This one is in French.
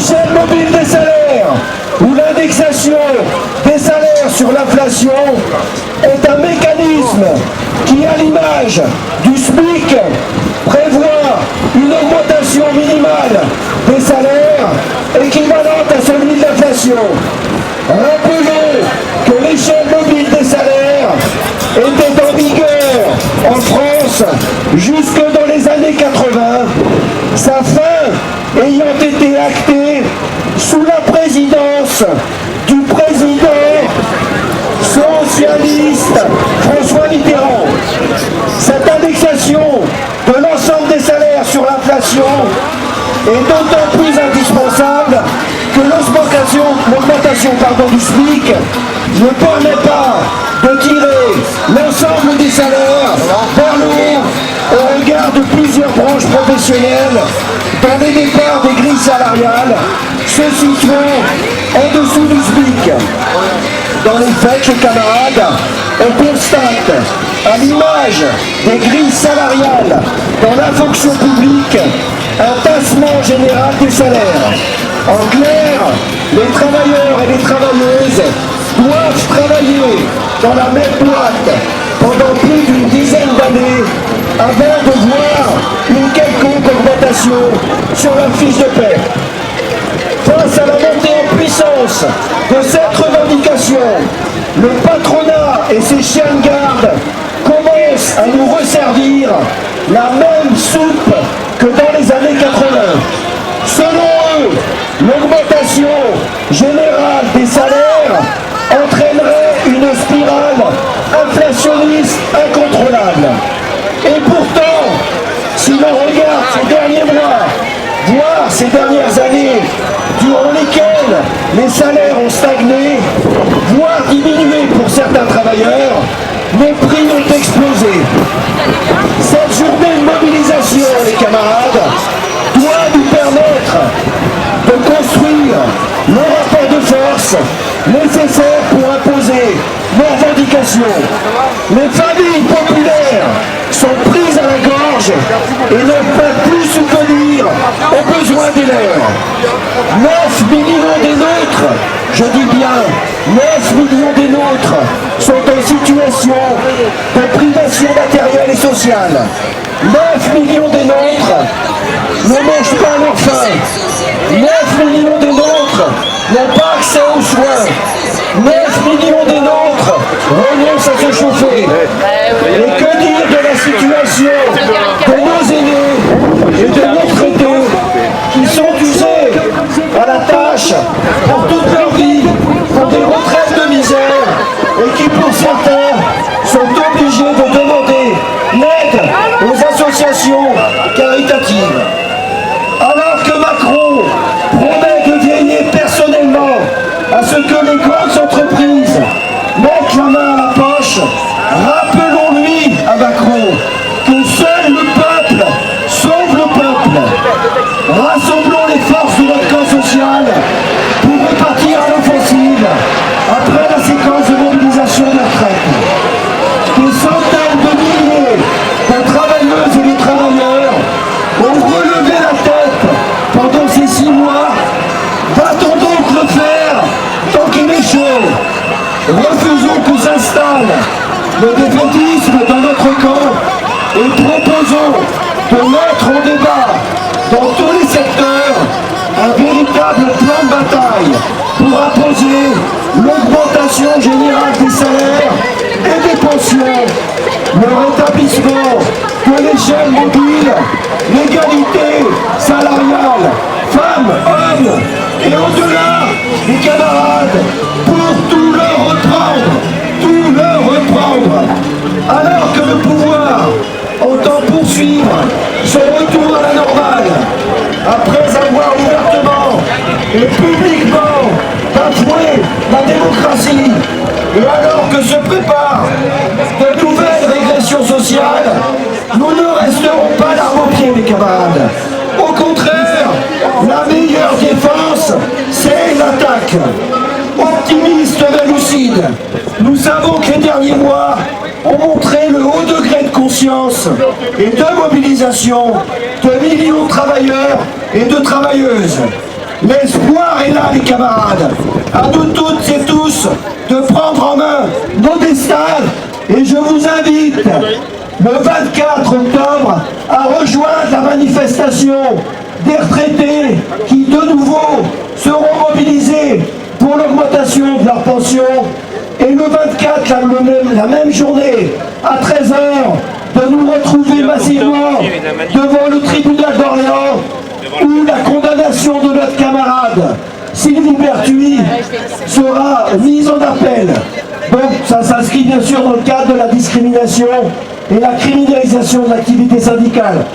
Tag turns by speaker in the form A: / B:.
A: l'échelle mobile des salaires, où l'indexation des salaires sur l'inflation est un mécanisme qui, à l'image du SMIC, prévoit une augmentation minimale des salaires équivalente à celui de l'inflation. Rappelons que l'échelle mobile des salaires était en vigueur en France jusque dans les années 80, sa fin ayant été actée sous la présidence du président socialiste François Mitterrand. Cette indexation de l'ensemble des salaires sur l'inflation est d'autant plus indispensable que l'augmentation du SMIC ne permet pas de tirer l'ensemble des salaires vers le haut au regard de plusieurs branches professionnelles dont les départs des grilles salariales se situant en dessous du SMIC. Dans les faits, chers camarades, on constate, à l'image des grilles salariales dans la fonction publique, un tassement général des salaires. En clair, les travailleurs et les travailleuses doivent travailler dans la même boîte pendant plus d'une dizaine d'années avant de voir une quelconque augmentation sur leur fiche de paie. Face à la montée en puissance de cette revendication, le patronat et ses chiens de garde commencent à nous resservir la même soupe que dans les années 80. Selon eux, l'augmentation générale des salaires entraînerait une spirale inflationniste incontrôlable. Et pourtant, si l'on regarde ces derniers mois, voire ces dernières années, durant lesquelles les salaires ont stagné, voire diminué pour certains travailleurs, les prix ont explosé. Cette journée de mobilisation, les camarades, doit nous permettre de construire le rapport de force nécessaire pour imposer nos revendications. Les familles populaires sont prises à la gorge et ne peuvent plus subvenir aux besoins des leurs. 9 millions des nôtres, je dis bien 9 millions des nôtres, sont en situation de privation matérielle et sociale. 9 millions des nôtres ne mangent pas leur faim. 9 millions des nôtres n'ont pas accès aux soins. 9 millions des nôtres renoncent à se chauffer. Et que dire de la situation de nos aînés et de nos retraités qui sont usés à la tâche pour toute leur vie, pour des retraites de misère et qui pour certains sont obligés de demander l'aide aux associations caritatives. Alors que Macron promet de veiller personnellement à ce que les grandes entreprises mettent la main à la poche, rappelons-lui à Macron que seul le peuple sauve le peuple. Rassemblons les forces de notre camp social pour repartir à l'offensive après la séquence de mobilisation des retraites. Des centaines de milliers de travailleuses et de travailleurs ont relevé la tête pendant ces 6 mois. Va-t-on donc le faire tant qu'il est chaud? Refusons que s'installe le défaitisme dans notre camp et proposons de mettre en débat dans tous les secteurs un véritable plan de bataille pour imposer l'augmentation générale des salaires et des pensions, le rétablissement de l'échelle mobile, l'égalité salariale, femmes, hommes, et au-delà, les camarades, pour tout leur reprendre, alors que le pouvoir entend poursuivre son retour à la normale, après avoir ouvertement et publiquement bafoué la démocratie, et alors que se préparent de nouvelles régressions sociales, nous ne resterons pas l'arme au pied, mes camarades. Au contraire, la meilleure défense, c'est l'attaque. Optimistes mais lucides, nous savons que les derniers mois ont montré le haut degré de conscience et de mobilisation de millions de travailleurs et de travailleuses. L'espoir est là, les camarades. À nous toutes et tous de prendre en main nos destins. Et je vous invite le 24 octobre à rejoindre la manifestation des retraités qui de nouveau seront mobilisés pour l'augmentation de leur pension. Et le 24, la même journée, à 13 h, de nous retrouver massivement devant le tribunal d'Orléans où la condamnation de notre camarade Sylvie Berthuis sera mise en appel. Donc ça s'inscrit bien sûr dans le cadre de la discrimination et la criminalisation de l'activité syndicale.